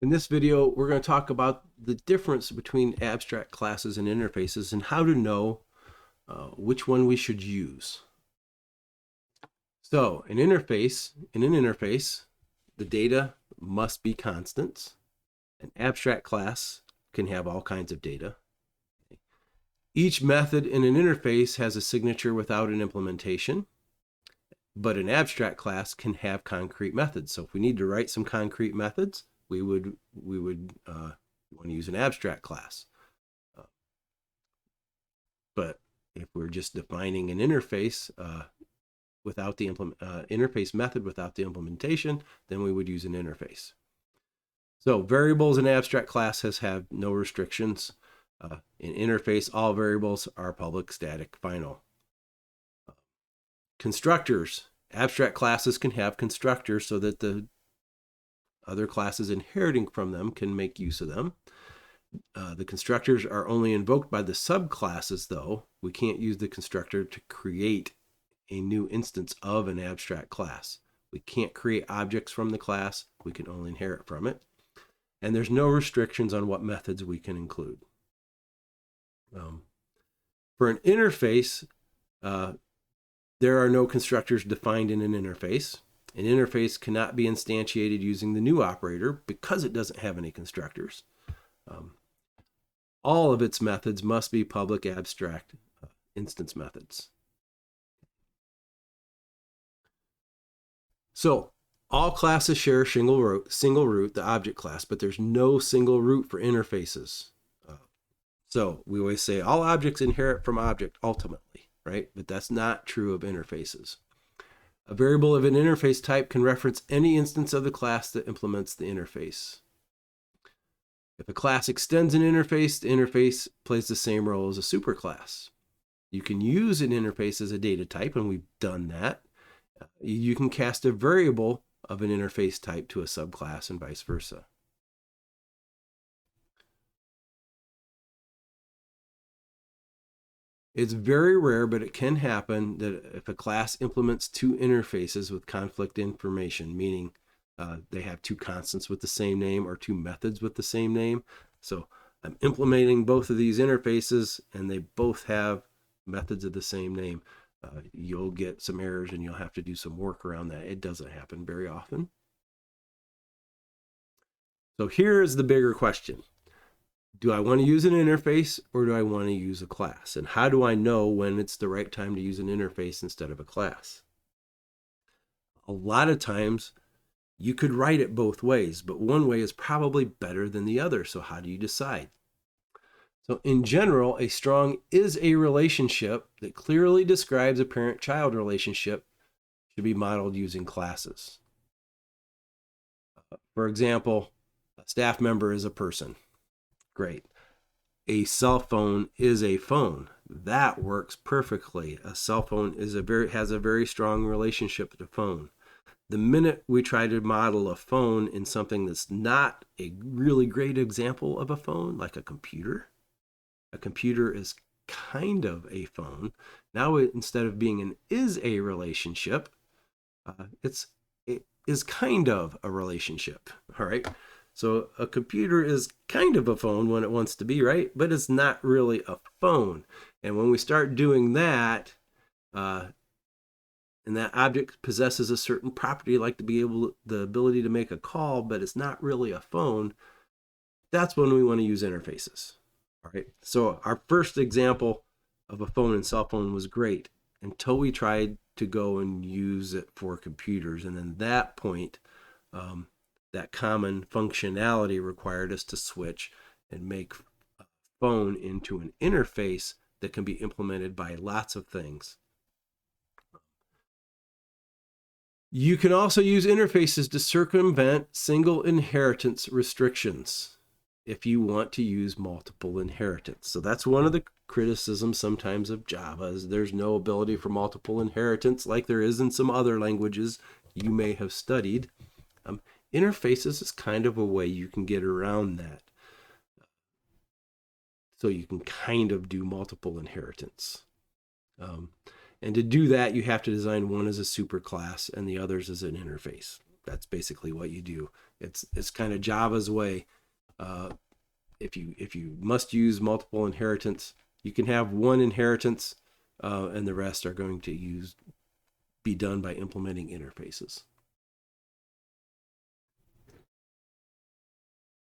In this video, we're going to talk about the difference between abstract classes and interfaces and how to know which one we should use. So in an interface, the data must be constants. An abstract class can have all kinds of data. Each method in an interface has a signature without an implementation, but an abstract class can have concrete methods. So if we need to write some concrete methods, we would want to use an abstract class. But if we're just defining an interface without the interface method without the implementation, then we would use an interface. So variables in abstract classes have no restrictions. In interface, all variables are public, static, final. Constructors. Abstract classes can have constructors so that the other classes inheriting from them can make use of them. The constructors are only invoked by the subclasses, though. We can't use the constructor to create a new instance of an abstract class. We can't create objects from the class. We can only inherit from it. And there's no restrictions on what methods we can include. For an interface, there are no constructors defined in an interface. An interface cannot be instantiated using the new operator because it doesn't have any constructors. All of its methods must be public abstract instance methods. So all classes share a single root, the object class, but there's no single root for interfaces. So we always say all objects inherit from object ultimately, right? But that's not true of interfaces. A variable of an interface type can reference any instance of the class that implements the interface. If a class extends an interface, the interface plays the same role as a superclass. You can use an interface as a data type, and we've done that. You can cast a variable of an interface type to a subclass and vice versa. It's very rare, but it can happen that if a class implements two interfaces with conflict information, meaning they have two constants with the same name or two methods with the same name. So I'm implementing both of these interfaces and they both have methods of the same name. You'll get some errors and you'll have to do some work around that. It doesn't happen very often. So here's the bigger question. Do I want to use an interface or do I want to use a class? And how do I know when it's the right time to use an interface instead of a class? A lot of times you could write it both ways, but one way is probably better than the other. So how do you decide? So in general, a strong is a relationship that clearly describes a parent-child relationship should be modeled using classes. For example, a staff member is a person. Great. A cell phone is a phone. That works perfectly. A cell phone has a very strong relationship with a phone. The minute we try to model a phone in something that's not a really great example of a phone, like a computer is kind of a phone. Now, instead of being an is a relationship, it is kind of a relationship. All right. So a computer is kind of a phone when it wants to be, right? But it's not really a phone. And when we start doing that, and that object possesses a certain property, like the ability to make a call, but it's not really a phone, that's when we want to use interfaces. All right. So our first example of a phone and cell phone was great until we tried to go and use it for computers. And then that point, that common functionality required us to switch and make a phone into an interface that can be implemented by lots of things. You can also use interfaces to circumvent single inheritance restrictions if you want to use multiple inheritance. So that's one of the criticisms sometimes of Java is there's no ability for multiple inheritance like there is in some other languages you may have studied. Interfaces is kind of a way you can get around that. So you can kind of do multiple inheritance. And to do that, you have to design one as a superclass and the others as an interface. That's basically what you do. It's kind of Java's way. If you must use multiple inheritance, you can have one inheritance, and the rest are going to be done by implementing interfaces.